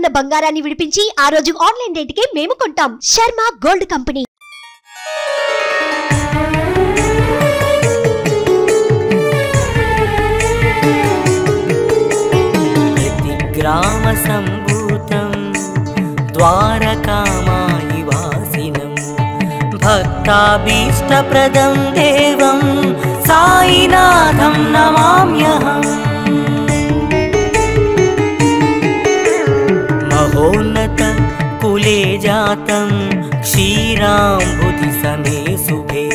ఉన్న బంగారాన్ని విడిపించి ఆ రోజు ఆన్లైన్ రేటుకే మేము కొంటాం. Sharma gold company. గ్రామ సంభూతం ద్వారకామాయి వాసినం భక్తాభీష్టప్రదం దేవం సాయినాథం నమామ్యహం. మహోన్నత కులే జాతం క్షీరాంబుధి సమే శుభే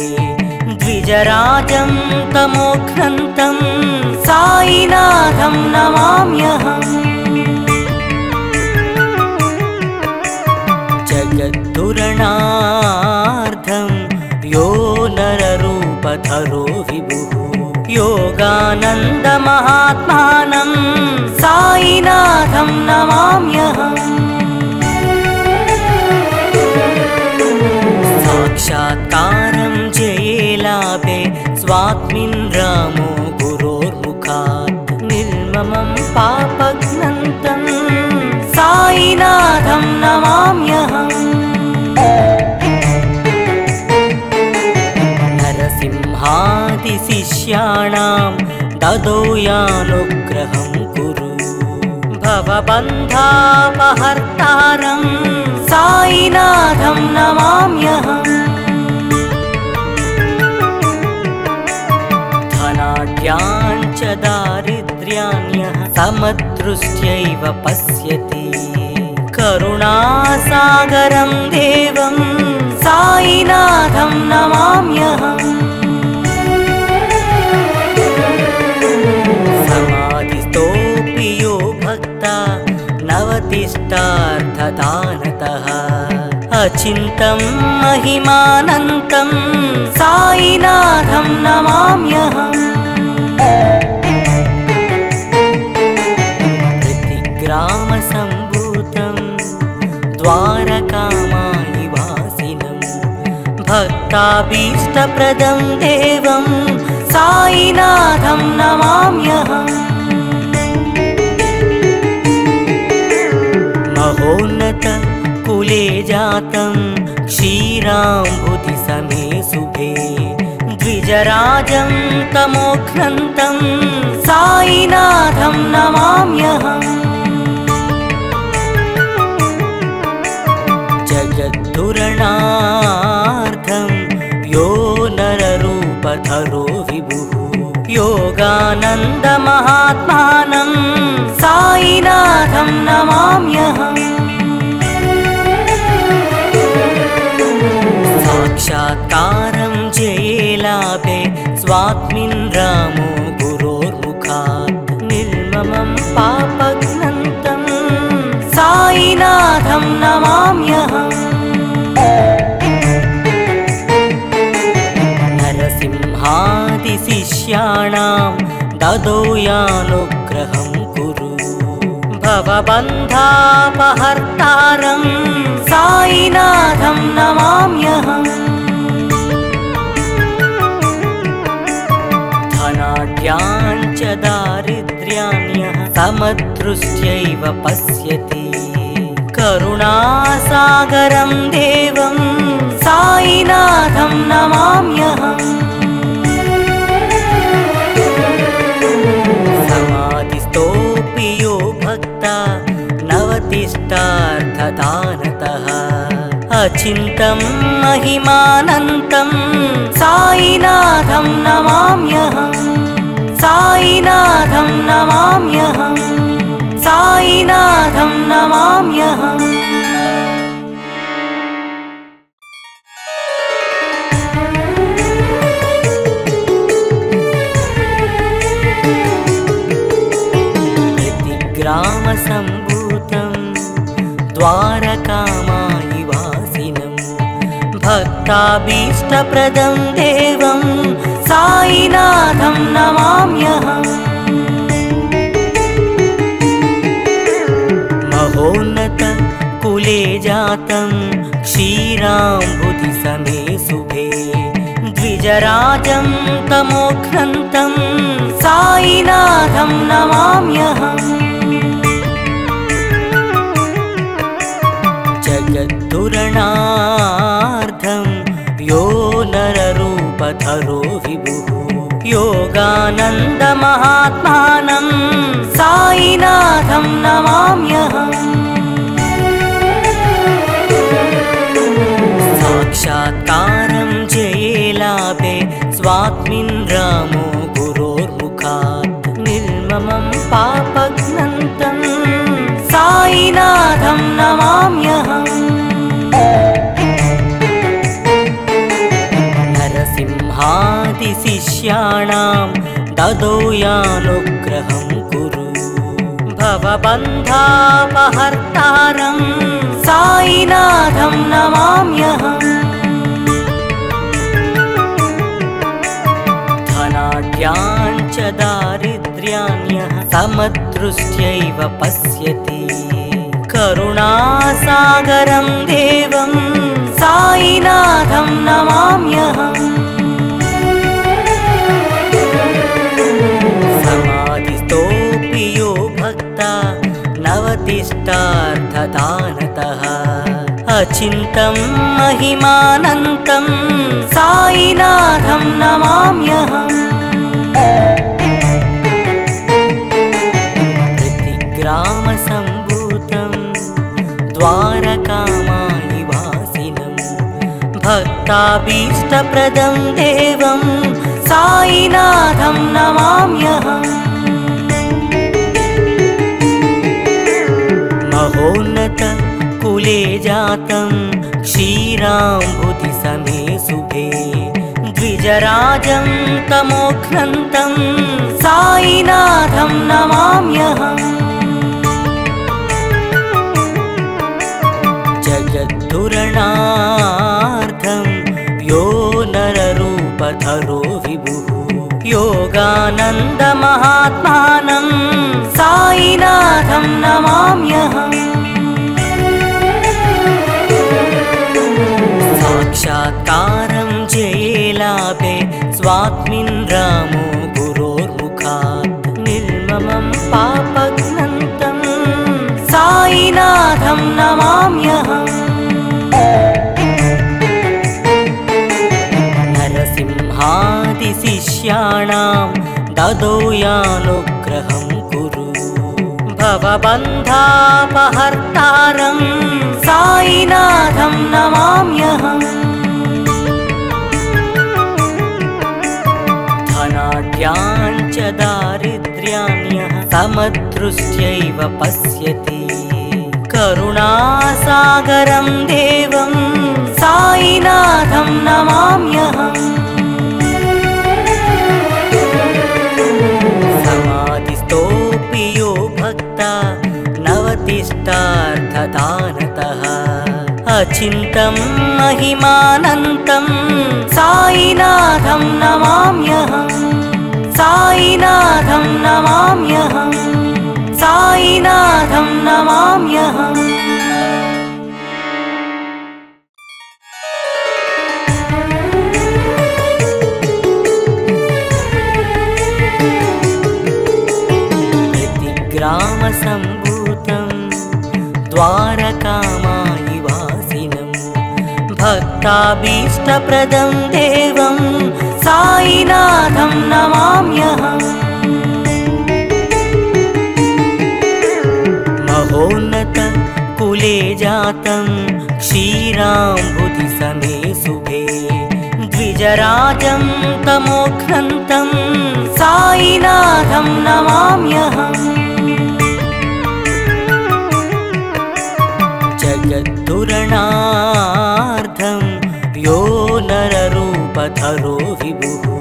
ద్విజరాజం తమోఘ్నంతం సాయినాథం నమామ్యహం. జగద్దురణార్థం యో నరరూపధరో విభుః యోగానంద మహాత్మానం సాయినాథం నమామ్యహం. సాక్షాత్కారం జయేలాభే స్వాత్మిన్ రామో గురోర్ముఖాత్ నిర్మమం పాపఘ్నంతం సాయినాథం నమామ్యహం. నరసింహాది శిష్యాణాం దదోయానుగ్రహం కురు భవబంధాపహర్తారం సాయినాథం నమామ్యహం. ధనాఢ్యాञ्च దారిద్ర్యాన్యః సమదృష్ట్యైవ పశ్యతి కరుణాసాగరం దేవం సాయినాథం నమామ్యహం. సమాధిస్తోపి యో భక్తా నవతిష్టార్థదానతః అచింతం మహిమానంతం సాయినాథం నమామ్యహం. గ్రామ సంభూతం ద్వారకామాయి వాసినం భక్తాభీష్టప్రదం దేవం సాయినాథం నమామ్యహం. మహోన్నత కులే జాతం క్షీరాంబుధి సమే శుభే ద్విజరాజం తమోఘ్నంతం సాయినాథం నమామ్యహం. జగద్దురణార్థం యో నరరూపధరో విభుః యోగానంద మహాత్మానం సాయినాథం నమామ్యహం. సాక్షాత్కారం జయేలాభే స్వాత్మిన్ రామో గురోర్ముఖాత్ నిర్మమం పాపఘ్నంతం సాయినాథం నమామ్యహం. నరసింహాది శిష్యాణాం దదోయానుగ్రహం కురు భవబంధాపహర్తారం సాయినాథం నమామ్యహం. ధనాఢ్యాञ्च దారిద్ర్యాన్యః సమదృష్ట్యైవ పశ్యతి కరుణాసాగరం దేవం సాయినాథం నమామ్యహం. సమాధిస్తోపి యో భక్తా నవతిష్టార్థదానతః అచింతం మహిమానంతం సాయినాథం నమామ్యహం. సాయినాథం నమామ్యహం. సాయినాథం నమామ్యహం. గ్రామ సంభూతం ద్వారకామాయి వాసినం భక్తాభీష్టప్రదం దేవం సాయినాథం నమామ్యహం. మహోన్నత కులే జాతం క్షీరాంబుధి సమే శుభే ద్విజరాజం తమోఘ్నంతం సాయినాథం నమామ్యహం. जगद्धुरणार्थं यो नररूपधरो विभुः योगानन्दमहात्मानं साईनाथं नमाम्यहम्। साक्षात्कारं जये लाभे स्वात्मिन् रामो गुरोर्मुखात् निर्ममं पापघ्नन्तं साईनाथं नमाम्यहम्। नरसिंहादिशिष्याणां ददौ यानुग्रहं कुरु भवबन्धापहर्तारं साईनाथं नमाम्यहम्। धनाढ्यान् च दारिद्र्यान्यः समदृष्ट्यैव पश्यति करुणासागरं देवं साईनाथं नमाम्यहम्। समाधिस्थोऽपि यो भक्ता नवतिष्ठार्थदानतः अचिन्तं महिमानन्तं साईनाथं नमाम्यहम्। प्रतिग्रामसम्भूतं द्वारकामायिवासिनं भक्ताभीष्टप्रदं देवं साईनाथं नमाम्यहम्। महोन्नत कुले जातं क्षीराम्बुधिसमे शुभे द्विजराजं तमोघ्नन्तं साईनाथं नमाम्यहम्। जगद्धुरणार्थं यो नररूपधरो विभुः योगानन्दमहात्मानं साईनाथं नमाम्यहम्। साक्षात्कारं जये लाभे स्वात्मिन् रामो गुरोर्मुखात् निर्ममं पापघ्नन्तं साईनाथं नमाम्यहम्। नरसिंहादिशिष्याणां ददौ यानुग्रहं कुरु भवबन्धापहर्तारं साईनाथं नमाम्यहम्। धनाढ्यान् च दारिद्र्यान्यः समदृष्ट्यैव पश्यति करुणासागरं देवं साईनाथं नमाम्यहम्। समाधिस्थोऽपि यो भक्ता नवतिष्ठार्थदानतः अचिन्तं महिमानन्तं साईनाथं नमाम्यहम्। साईनाथं नमाम्यहम्। साईनाथं नमाम्यहम्। प्रतिग्रामसम्भूतं द्वारकामायिवासिनं भक्ताभीष्टप्रदं देवं साईनाथं नमाम्यहम्। महोन्नत कुले जातं क्षीराम्बुधिसमे शुभे द्विजराजं तमोघ्नन्तं साईनाथं नमाम्यहम्। जगद्धुरणार्थं यो नररूपधरो विभुः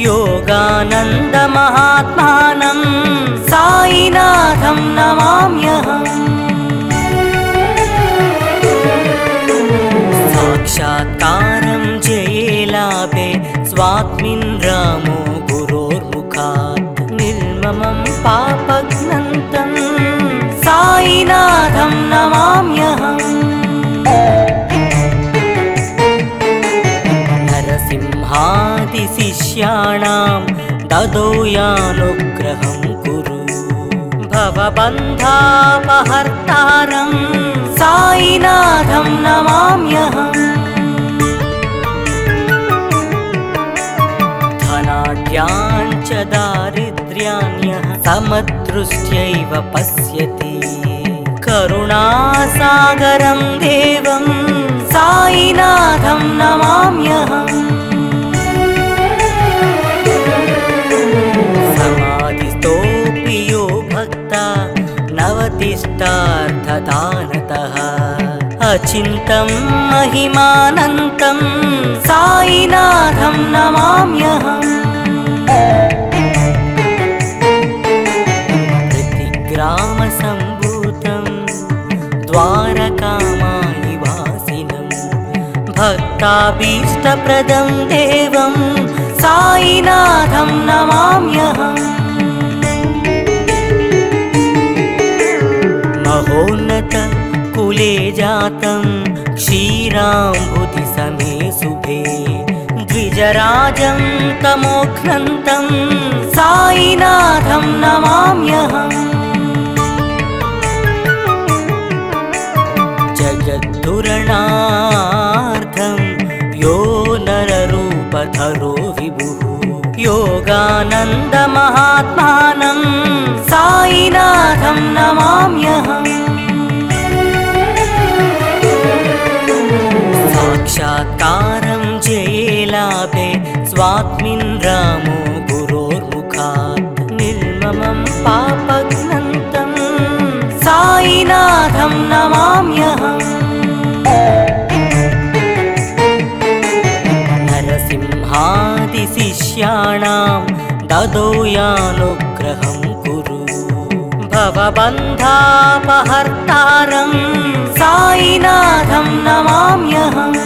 योगानन्दमहात्मानं साईनाथं नमाम्यहम्। साक्षात्कारं जये लाभे स्वात्मिन् रामो गुरोर्मुखात् निर्ममं पापघ्नन्तं साईनाथं नमाम्यहम्। नरसिंहादिशिष्याणां ददौ यानुग्रहं कुरु भवबन्धापहर्तारं साई साईनाथं नमाम्यहम्। धनाढ्यान् च दारिद्र्यान् यः समदृष्ट्यैव पश्यति करुणासागरं देवं साईनाथं नमाम्यहम्। समाधिस्थोऽपि यो भक्ता नवतिष्ठार्थदानतः अचिन्तं महिमानन्तं साईनाथं नमाम्यहम्। प्रतिग्रामसम्भूतं द्वारकामायिवासिनं भक्ताभीष्टप्रदं देवं साईनाथं नमाम्यहम्। महोन्नत कुले जातं क्षीराम्बुधिसमे शुभे द्विजराजं तमोघ्नन्तं साईनाथं नमाम्यहम्। जगद्धुरणार्थं यो नररूपधरो विभुः योगानन्दमहात्मानं साईनाथं नमाम्यहम्। साक्षात्कारं जये लाभे स्वात्मिन् रामो गुरोर्मुखात् निर्ममं पापघ्नन्तं साईनाथं नमाम्यहम्। नरसिंहादिशिष्याणां ददौ यानुग्रहं कुरु भवबन्धापहर्तारं साईनाथं नमाम्यहम्।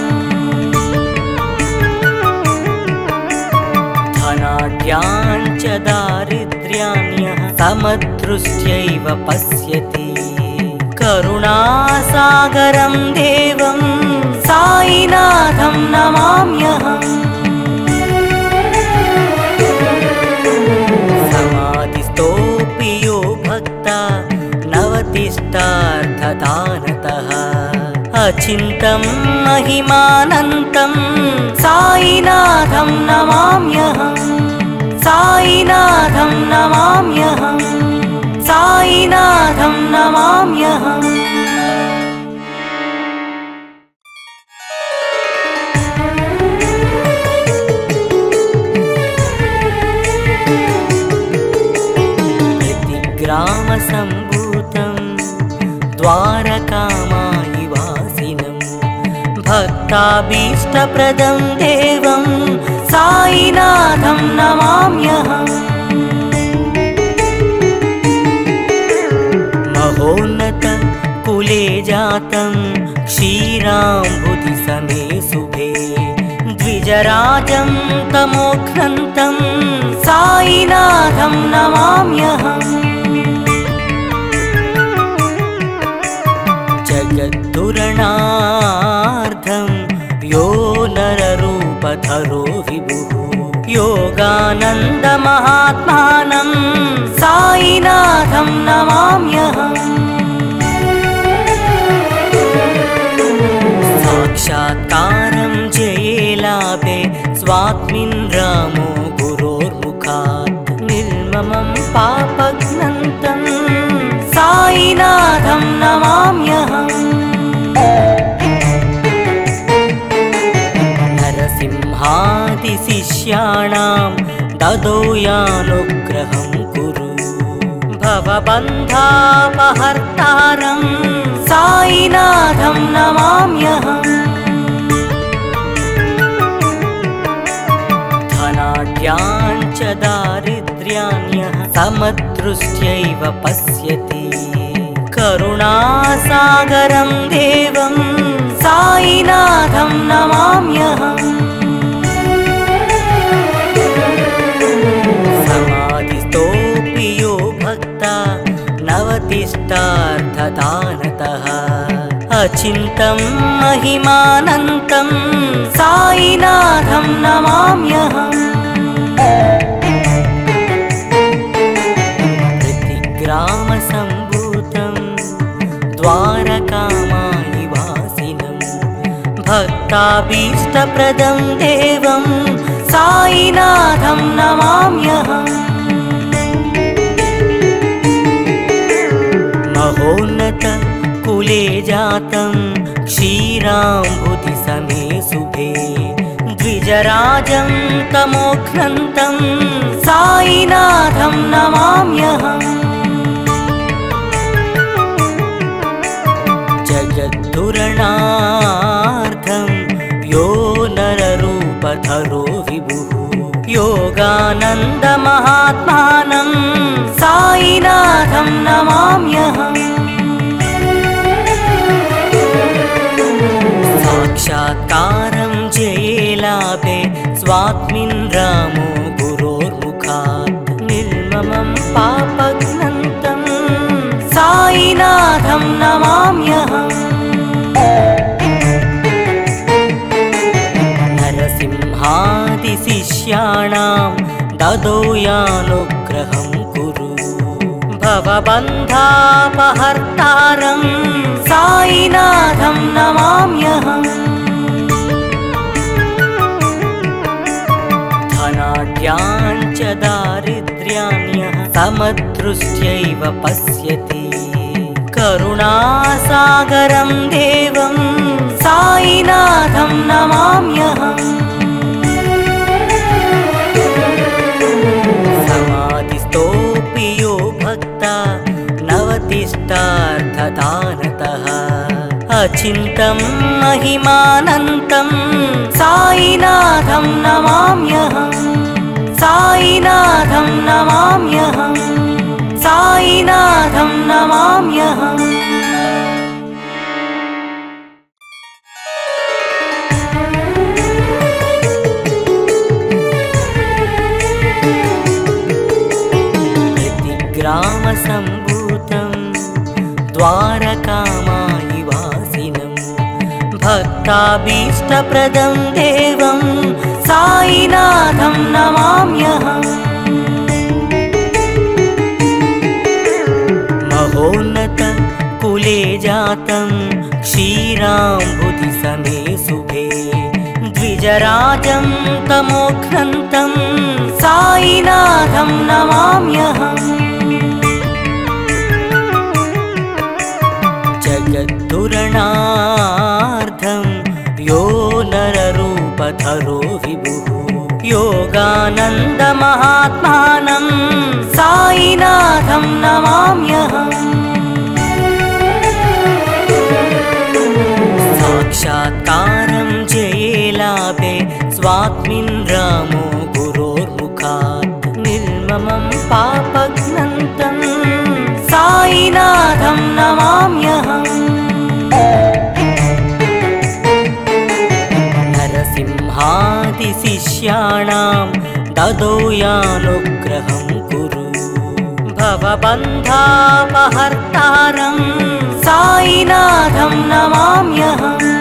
धनाढ्यान् च दारिद्र्यान् यः समदृष्ट्यैव पश्यति करुणासागरं देवं साईनाथं नमाम्यहम्। समाधिस्थोऽपि यो भक्ता नवतिष्ठार्थदानतः अचिन्तं महिमानन्तं साईनाथं नमाम्यहम्। साईनाथं नमाम्यहम्। साईनाथं नमाम्यहम्। ग्रामसम्भूतं द्वारकामायिवासिनं भक्ताभीष्टप्रदं देवं साईनाथं नमाम्यहम्। महोन्नत कुले जातं क्षीराम्बुधिसमे शुभे द्विजराजं तमोघ्नन्तं साईनाथं नमाम्यहम्। जगद्धुरणार्थं यो नररूपधरो विभुः योगानन्दमहात्मानं साईनाथं नमाम्यहम्। साक्षात्कारं जये लाभे स्वात्मिन् रामो गुरोर्मुखात् निर्ममं पापघ्नन्तं साईनाथं नमाम्यहम्। नरसिंहादिशिष्याणां ददौ यानुग्रहं कुरु भवबन्धापहर्तारं साईनाथं नमाम्यहम्। धनाढ्यान् च दारिद्र्यान् यः समदृष्ट्यैव पश्यति करुणासागरं देवं साईनाथं नमाम्यहम्। समाधिस्थोऽपि यो भक्ता नवतिष्ठार्थदानतः अचिन्तं महिमानन्तं साईनाथं नमाम्यहम्। प्रतिग्रामसम्भूतं द्वारकामायिवासिनं भक्ताभीष्टप्रदं देवं साईनाथं नमाम्यहम्। महोन्नत कुले जातं क्षीराम्बुधिसमे शुभे द्विजराजं तमोघ्नन्तं साईनाथं नमाम्यहम्। जगद्धुरणार्थं यो नररूपधरो विभुः योगानन्दमहात्मानं साईनाथं नमाम्यहम्। साक्षात्कारं जयेलाभे स्वात्मिन् रामो गुरोर्मुखात् निर्ममं पापघ्नन्तं साईनाथं नमाम्यहम्। नरसिंहादिशिष्याणां ददो यानुग्रहं कुरु भवबन्धापहर्तारं साईनाथं नमाम्यहम्। धनाढ्यान् च दारिद्र्यान्यः समदृष्ट्यैव पश्यति करुणासागरं देवं साईनाथं नमाम्यहम्। समाधिस्थोऽपि यो भक्ता नवतिष्ठार्थदानतः अचिन्तं महिमानन्तं साईनाथं नमाम्यहम्। साईनाथं नमाम्यहम्। साईनाथं नमाम्यहम्। ग्रामसम्भूतं द्वारकामायिवासिनं भक्ताभीष्टप्रदं देवं साईनाथं नमाम्यहम्। महोन्नत कुले जातं क्षीराम्बुधिसमे शुभे द्विजराजं तमोघ्नन्तं साईनाथं नमाम्यहम्। जगद्धुरणार्थं यो नररूपधरो विभुः योगानन्दमहात्मानं साईनाथं नमाम्यहम्। साक्षात्कारं जयेलाभे स्वात्मिन् रामो गुरोर्मुखात् निर्ममं पापघ्नन्तं साईनाथं नमाम्यहम्। नरसिंहादिशिष्याणां ददो यानुग्रहं कुरु भवबन्धापहर्तारं साईनाथं नमाम्यहम्।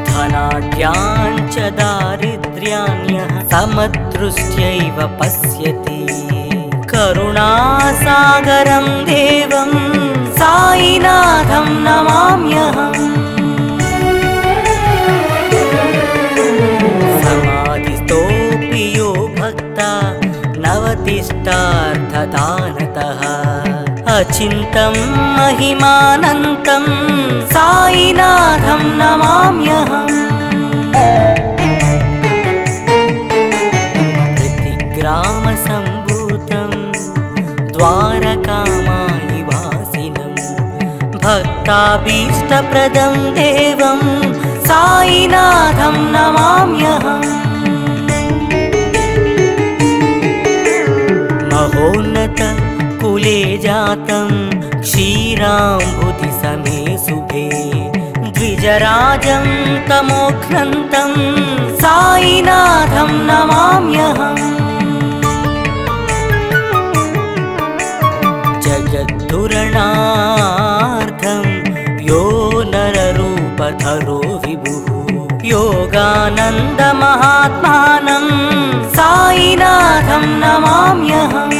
धनाढ्यान् च दारिद्र्यान्यः समदृष्ट्यैव पश्यति करुणासागरं देवं साईनाथं नमाम्यहम्। समाधिस्थोऽपि यो भक्ता नवतिष्ठार्थदानतः अचिन्तं महिमानन्तं साईनाथं नमाम्यहम्। ग्रामसम्भूतं द्वारकामायिवासिनं भक्ताभीष्टप्रदं देवं साईनाथं नमाम्यहम्। महोन्नत कुले जातं क्षीराम्बुधिसमे शुभे द्विजराजं तमोघ्नन्तं साईनाथं नमाम्यहम्। जगद्धुरणार्थं यो नररूपधरो विभुः योगानन्दमहात्मानं साईनाथं नमाम्यहम्।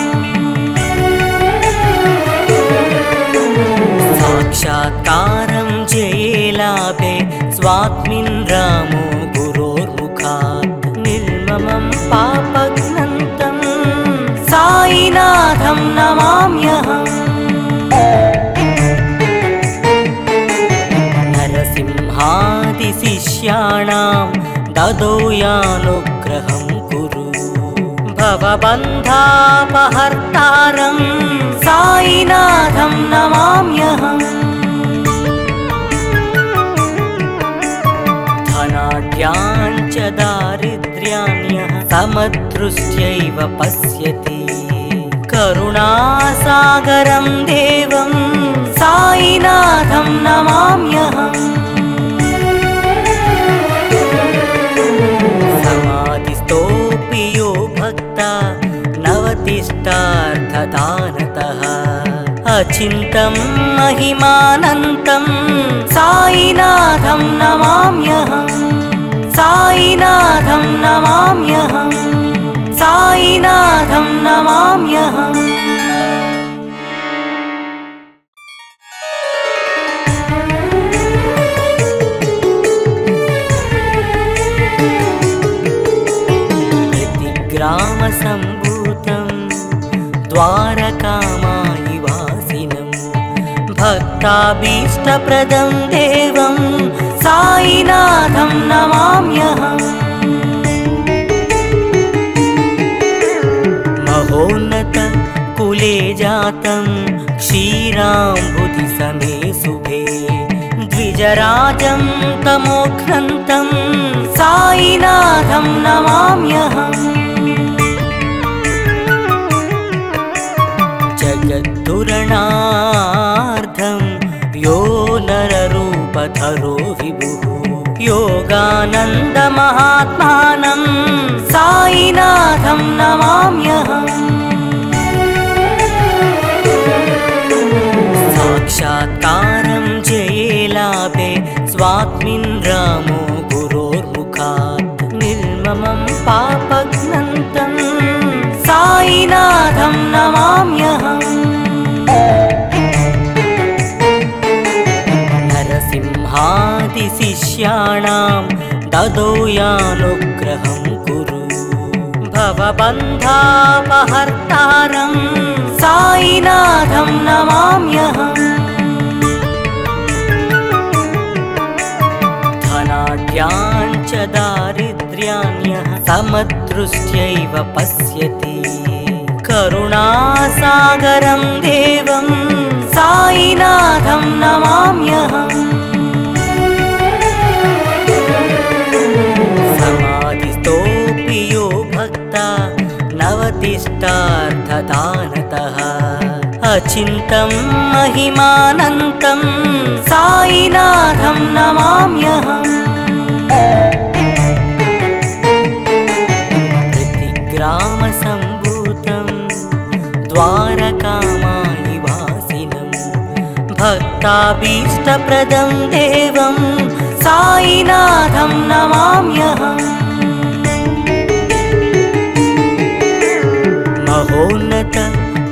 साक्षात्कारं स्वात्मिन् रामो गुरोर्मुखात् निर्ममं पापघ्नन्तं साईनाथं नमाम्यहम्। नरसिंहादिशिष्याणां ददो यानुग्रहं कुरु भवबन्धापहर्तारं साईनाथं नमाम्यहम्। धनाढ्याञ्च दारिद्र्याण्यः समदृष्ट्यैव पश्यति करुणासागरं देवं साईनाथं नमाम्यहम्। समाधिस्थोऽपि यो भक्ता नवतिष्ठार्थदानतः अचिन्तं महिमानन्तं साईनाथं नमाम्यहम्। साईनाथं नमाम्यहम्। साईनाथं नमाम्यहम्। ग्रामसम्भूतं द्वारकामायिवासिनं भक्ताभीष्टप्रदं देवं साईनाथं नमाम्यहम्। महोन्नत कुले जातं क्षीराम्बुधिसमे शुभे द्विजराजं तमोघ्नन्तं साईनाथं नमाम्यहम्। जगद्दुरणार्थं यो नररूपधरो विभुः योगानन्दमहात्मानं साईनाथं नमाम्यहम्। साक्षात्कारं जये लाभे स्वात्मिन् रामो गुरोर्मुखात् निर्ममं पापघ्नन्तं साईनाथं नमाम्यहम्। नरसिंहादिशिष्याणां ददो यानुग्रहं कुरु भवबन्धापहर्तारं साईनाथं नमाम्यहम्। धनाढ्याञ्च दारिद्र्याण्यः समदृष्ट्यैव पश्यति करुणासागरं देवं साईनाथं नमाम्यहम्। समाधिस्थोऽपि यो भक्ता नवतिष्ठार्थदानतः अचिन्तं महिमानन्तं साईनाथं नमाम्यहम्। ग्रामसम्भूतं द्वारकामायिवासिनं भक्ताभीष्टप्रदं देवं साईनाथं नमाम्यहम्। महोन्नत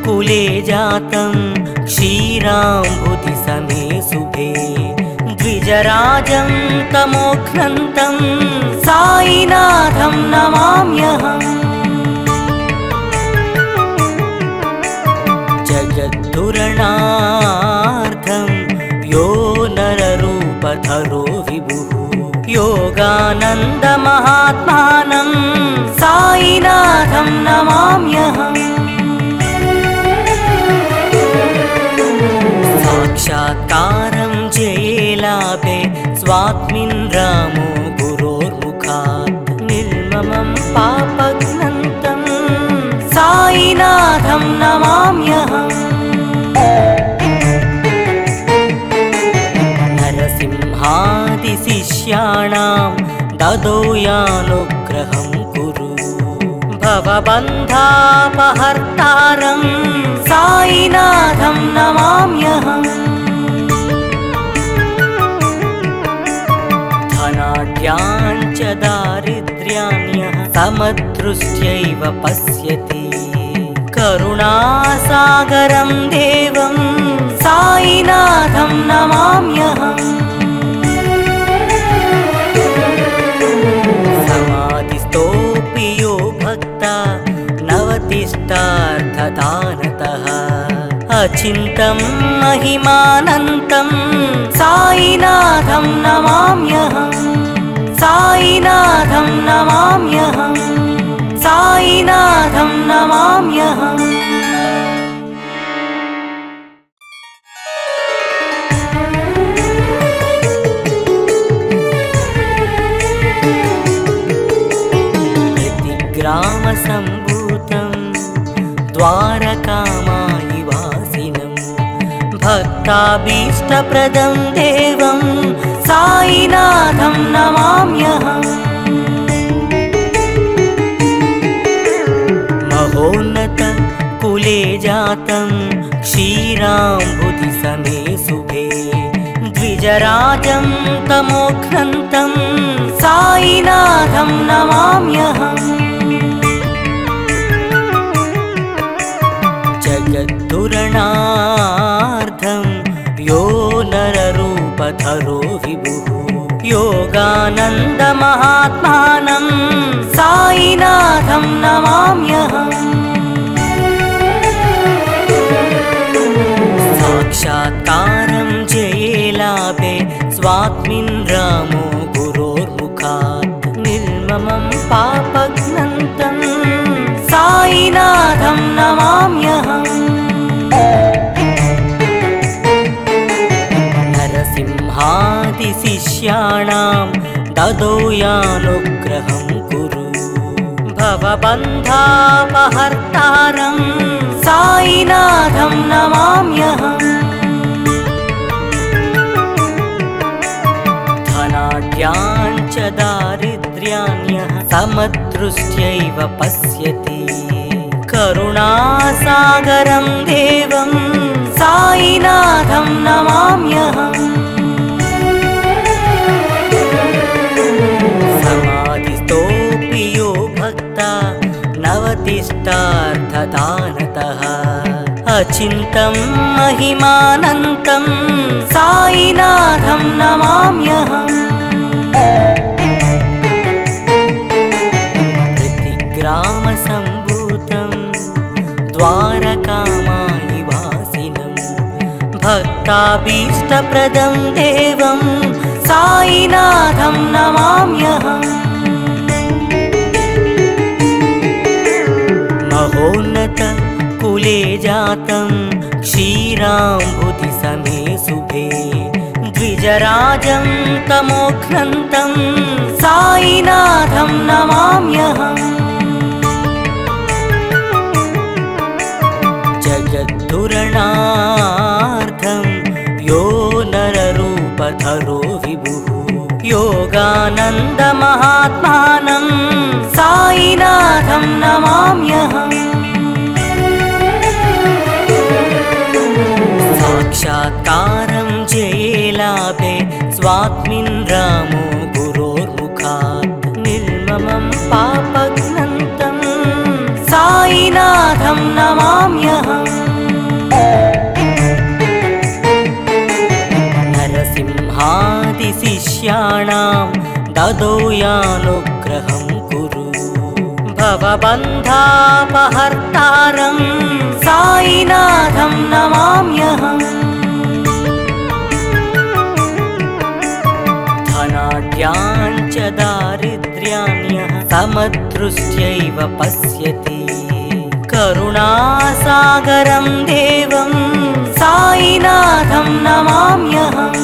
कुले जातं क्षीराम्बुधिसमे शुभे द्विजराजं तमोघ्नन्तं साईनाथं नमाम्यहम्। जगद्दुरणार्थं यो नररूपधरो विभुः योगानन्दमहात्मानं साईनाथं नमाम्यहम्। साक्षात्कारं जये लाभे स्वात्मिन् रामो गुरोर्मुखात् निर्ममं पापघ्नन्तं साईनाथं नमाम्यहम्। नरसिंहादिशिष्याणां ददो यानुग्रहं कुरु भवबन्धापहर्तारं साईनाथं नमाम्यहम्। धनाढ्याञ्च दारिद्र्याण्यः समदृष्ट्यैव पश्यति करुणासागरं देवं साईनाथं नमाम्यहम्। अचिन्तं महिमानन्तं साईनाथं नमाम्यहं साईनाथं नमाम्यहं साईनाथं नमाम्यहम् ग्रामसम्भूतं द्वारकामायिवासिनं भक्ताभीष्टप्रदं देवं साईनाथं नमाम्यहम् महोन्नत कुले जातं क्षीराम्बुधिसमे शुभे द्विजराजं तमोघ्नन्तं साईनाथं नमाम्यहम् जगद्धुरणार्थं यो नररूपधरो विभुः योगानन्दमहात्मानं साईनाथं नमाम्यहम् साक्षात्कारं जयेलाभे स्वात्मिन् रामो गुरोर्मुखात् निर्ममं पापघ्नन्तं साईनाथं नमाम्यहम् नरसिंहादिशिष्याणां ददौ यानुग्रहं कुरु भवबन्धापहर्तारं साईनाथं नमाम्यहम् धनाढ्यान् च दारिद्र्यान्यः समदृष्ट्यैव पश्यति करुणासागरं देवं साईनाथं नमाम्यहम् समाधिस्थोऽपि यो भक्ता नवतिष्ठार्थदानतः अचिन्तं महिमानन्तं साईनाथं नमाम्यहम् ग्रामसम्भूतं द्वारकामायिवासिनं भक्ताभीष्टप्रदं देवं साईनाथं नमाम्यहम् महोन्नत कुले जातं क्षीराम्बुधिसमे शुभे द्विजराजं तमोघ्नन्तं साईनाथं नमाम्यहम् जगद्धुरणार्थं यो नररूपधरो विभुः योगानन्दमहात्मानं साईनाथं नमाम्यहम् साक्षात्कारं जयेलाभे स्वात्मिन् रामो गुरोर्मुखात् निर्ममं पापघ्नन्तं साईनाथं नमाम्यहम् नरसिंहादिशिष्याणां ददौ यानुग्रहं कुरु भवबन्धापहर्तारं साईनाथं नमाम्यहम् धनाढ्यान् च दारिद्र्यान्यः समदृष्ट्यैव पश्यति करुणासागरं देवं साईनाथं नमाम्यहम्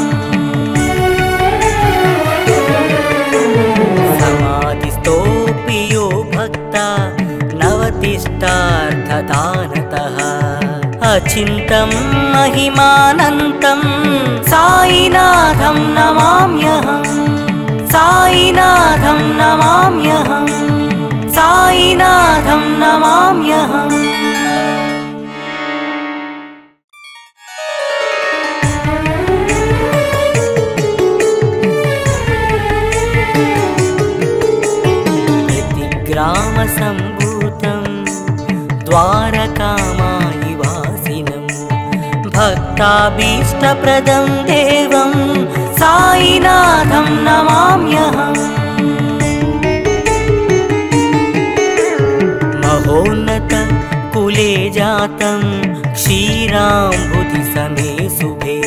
समाधिस्थोऽपि यो भक्ता नवतिष्ठार्थदानतः अचिन्तं महिमानन्तं साईनाथं नमाम्यहम् साईनाथं नमाम्यहम् साईनाथं नमाम्यहम् ग्रामसम्भूतं द्वारकामायिवासिनं भक्ताभीष्टप्रदं देवं साईनाथं नमाम्यहम् महोन्नत कुले कुले जातं क्षीराम्बुधि समे शुभे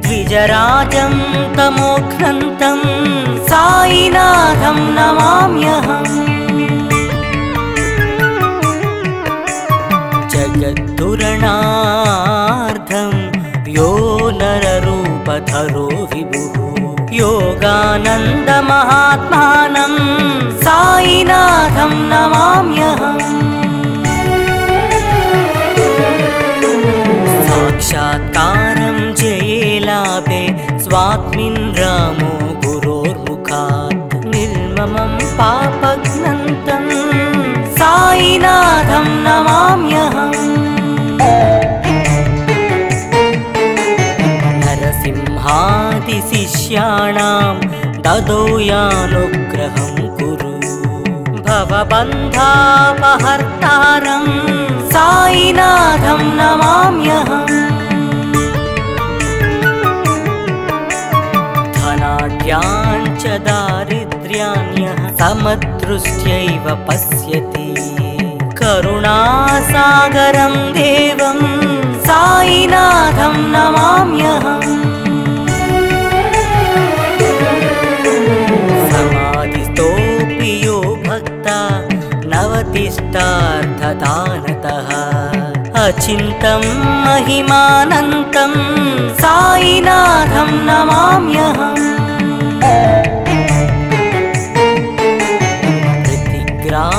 द्विजराजं तमोघ्नन्तं साईनाथं नमाम्यहम् जगद्धुरणार्थं यो नररूपधरो विभुः योगानन्दमहात्मानं साईनाथं नमाम्यहम् साक्षात्कारं जये लाभे स्वात्मिन् रामो गुरोर्मुखात् निर्ममं पापघ्नन्तं साईनाथं नमाम्यहम् नरसिंहादिशिष्याणां ददौ यानुग्रहं कुरु भवबन्धापहर्तारं साईनाथं नमाम्यहम् धनाढ्यान् च दारिद्र्यान्यः समदृष्ट्यैव पश्यति करुणासागरं देवं साईनाथं नमाम्यहम् समाधिस्थोऽपि यो भक्ता नवतिष्ठार्थदानतः अचिन्तं महिमानन्तं साईनाथं नमाम्यहम्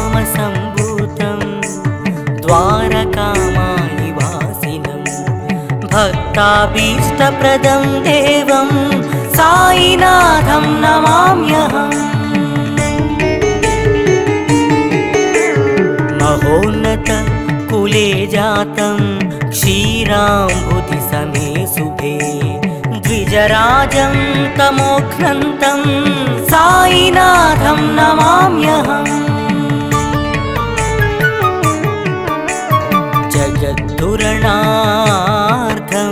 प्रतिग्रामसम्भूतं द्वारकामायिवासिनं भक्ताभीष्टप्रदं देवं साईनाथं नमाम्यहम् महोन्नत कुले जातं क्षीराम्बुधि समे शुभे द्विजराजं तमोघ्नन्तं साईनाथं नमाम्यहम् जगद्धुरणार्थं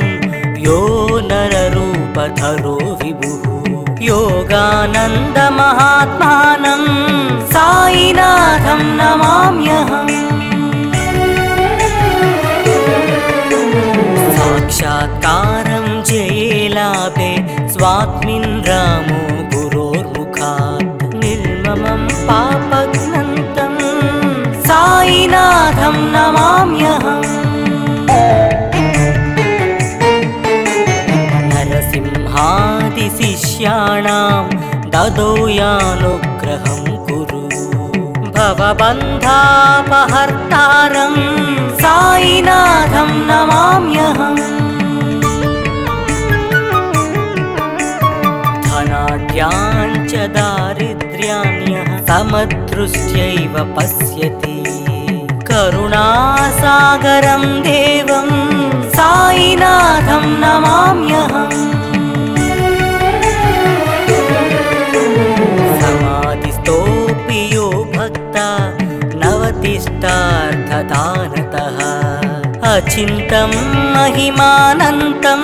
यो नररूपधरो विभुः योगानन्दमहात्मानं साईनाथं नमाम्यहम् साक्षात्कारं जये लाभे स्वात्मिन् रामो गुरोर्मुखात् निर्ममं पापघ्नन्तं साईनाथं नमाम्यहम् नरसिंहादिशिष्याणां ददौ यानुग्रहं कुरु भवबन्धापहर्तारं साईनाथं नमाम्यहम् धनाढ्यान् च दारिद्र्यान्यः समदृष्ट्यैव पश्यति करुणासागरं देवं साईनाथं नमाम्यहम् समाधिस्थोऽपि यो भक्ता नवतिष्ठार्थदानतः अचिन्तं महिमानन्तं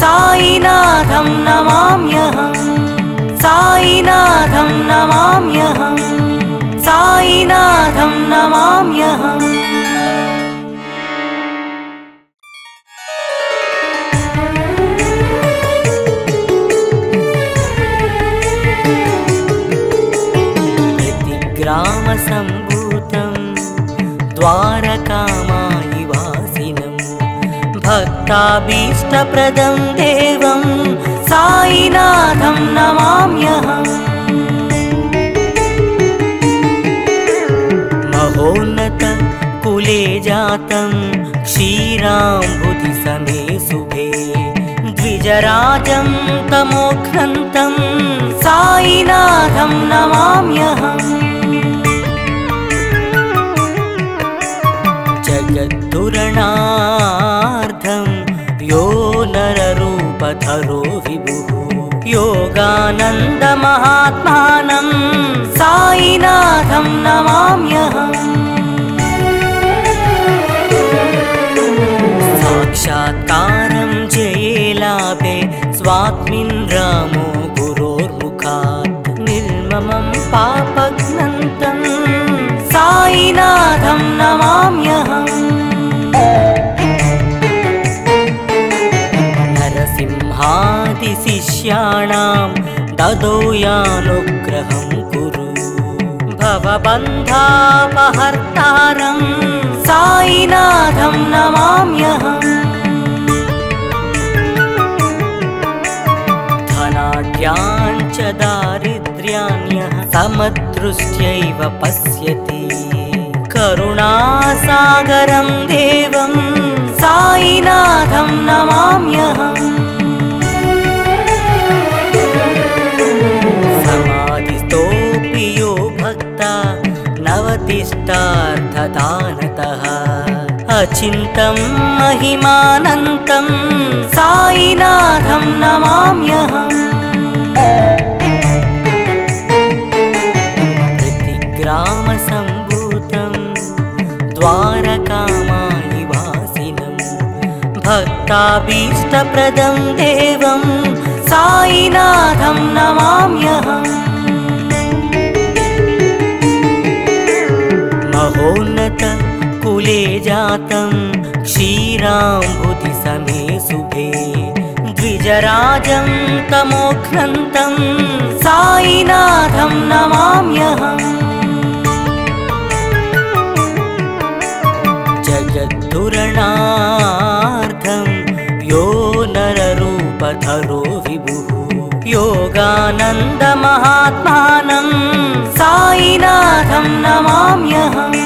साईनाथं नमाम्यहम् साईनाथं नमाम्यहम् साईनाथं नमाम्यहम् ग्रामसम्भूतं द्वारकामायिवासिनं भक्ताभीष्टप्रदं देवं साईनाथं नमाम्यहम् महोन्नत कुले जातं क्षीराम्बुधि समे शुभे द्विजराजं तमोघ्नन्तं साईनाथं नमाम्यहम् जगद्धुरणार्थं यो नररूपधरो विभुः योगानन्दमहात्मानं साईनाथं नमाम्यहम् साक्षात्कारं जये लाभे स्वात्मिन् रामो गुरोर्मुखात् निर्ममं पापघ्नन्तं साईनाथं नमाम्यहम् शिष्याणां ददोयानुग्रहं कुरु भवबन्धापहर्तारं साईनाथं नमाम्यहम् धनाढ्याञ्च दारिद्र्यान्यः समदृष्ट्यैव पश्यति करुणासागरं देवं साईनाथं नमाम्यहम् समाधिस्थोऽपि यो भक्ता नवतिष्ठार्थदानतः अचिन्तं महिमानन्तं साईनाथं नमाम्यहम् प्रतिग्रामसम्भूतं द्वारकामायि वासिनं भक्ताभीष्टप्रदं देवं साईनाथं नमाम्यहम् महोन्नत कुले जातं क्षीराम्बुधिसमे शुभे द्विजराजं तमोघ्नन्तं साईनाथं नमाम्यहम् जगद्धुरणार्थं यो नररूपधरो विभुः योगानन्दमहात्मानं साईनाथं नमाम्यहम्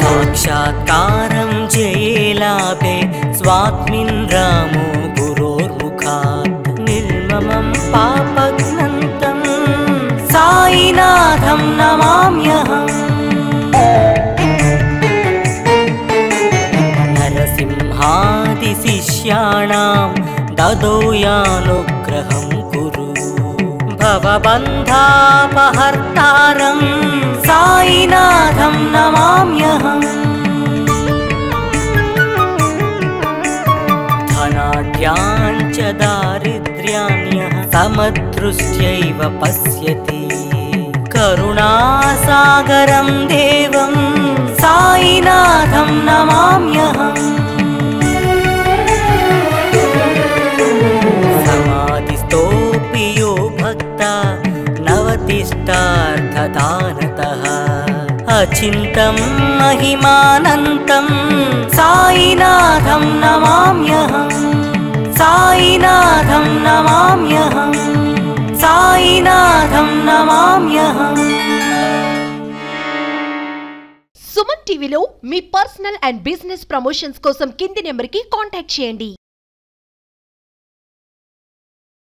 साक्षात्कारं जयेलाभे स्वात्मिन् रामो गुरोर्मुखात् निर्ममं पापघ्नन्तं साईनाथं नमाम्यहम् नरसिंहादिशिष्याणां ददोयानुग्रहं कुरु भवबन्धापहर्तारं साईनाथं नमाम्यहम् धनाढ्याञ्च दारिद्र्यान्यः समदृष्ट्यैव पश्यति करुणासागरं देवं साईनाथं नमाम्यहम् समाधिस्थोऽपि यो भक्ता नवतिष्ठार्थदानतः अचिन्तं महिमानन्तं साईनाथं नमाम्यहम् साईनाथं नमाम्यहम् साईनाथं नमाम्यहम्। సుమన్ టీవీలో మీ పర్సనల్ అండ్ బిజినెస్ ప్రమోషన్స్ కోసం కింది నెంబర్కి కాంటాక్ట్ చేయండి.